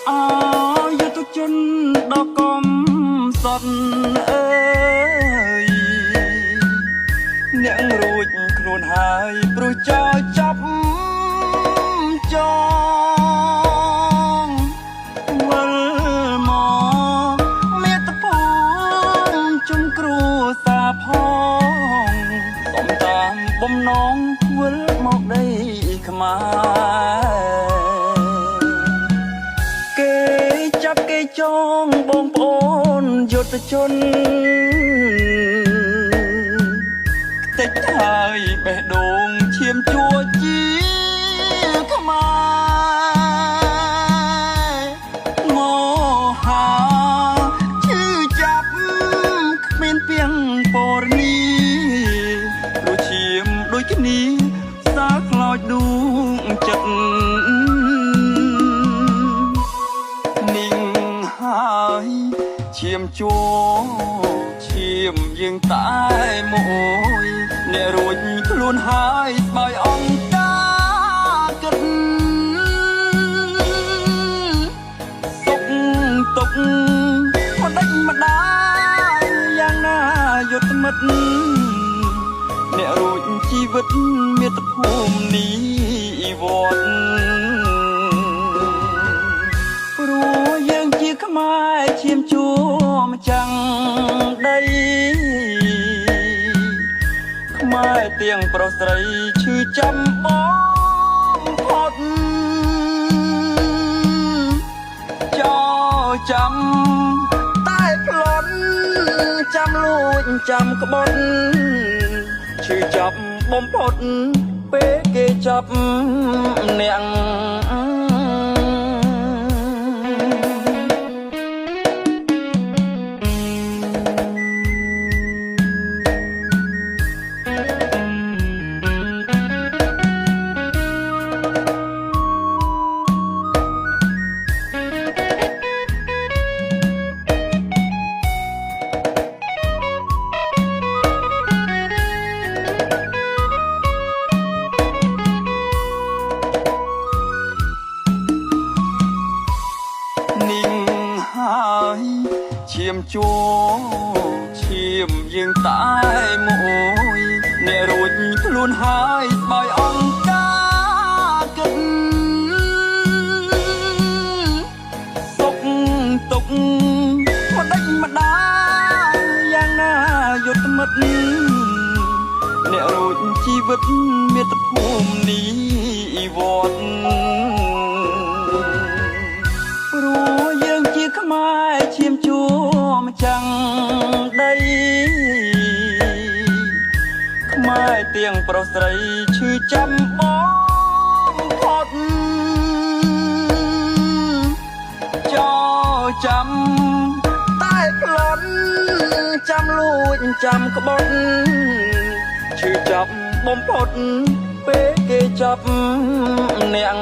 អើយុទ្ធជនដ៏កំសត់អើយអ្នករួចខ្លួនហើយព្រោះចោលចាប់ចងវិលមកមេត្តាភូមិជុំគ្រួសារផងសុំតាមបំណងវិលមកដីខ្មែរគេចាប់គេចងបងប្អូនយុទ្ធជនខ្ទេចហើយបេះដូងឈាមជួជាខ្មែរមកហាឈឺចាប់គ្មានពីងពរនីដូចឈាមដូចគ្នាសាខ្លោចដួងចិត្តនិងហើយឈាមជួឈាមយើងតែមួយអ្នករួចខ្លួនហើយស្បើយអង្គការគិតសុខទុក្ខមិនដេចម្ដាយយ៉ាងណាយុទ្ធមិត្តអ្នករួចជីវិតមាតុភូមិនេះវត្តព្រោះយើងជាខ្មែរឈាមជួម្ចាំងដីខ្មែរទាំងប្រុសស្រីឈឺចាំបងផុតចោចាំតែផ្លន់ចាំលួចចាំក្បត់ឈឺចាប់បំផុតពេលគេចាប់អ្នកហើយឈាមជួឈាមយើងតែមួយអ្នករួចខ្លួនហើយស្បើយអង្គការគិតសុខទុក្ខមិនដេចម្ដាយយ៉ាងណាយុទ្ធមិត្តអ្នករួចជីវិតមាតុភូមិនេះវត្តព្រោះយើងជាខ្មែរឈាមជួម្ចាំងដីខ្មែរទាំងប្រុសស្រីឈឺចាំបងផុតចោចាំតែផ្លន់ចាំលួចចាំក្បត់ឈឺចាប់បំផុតពេលគេចាប់អ្នក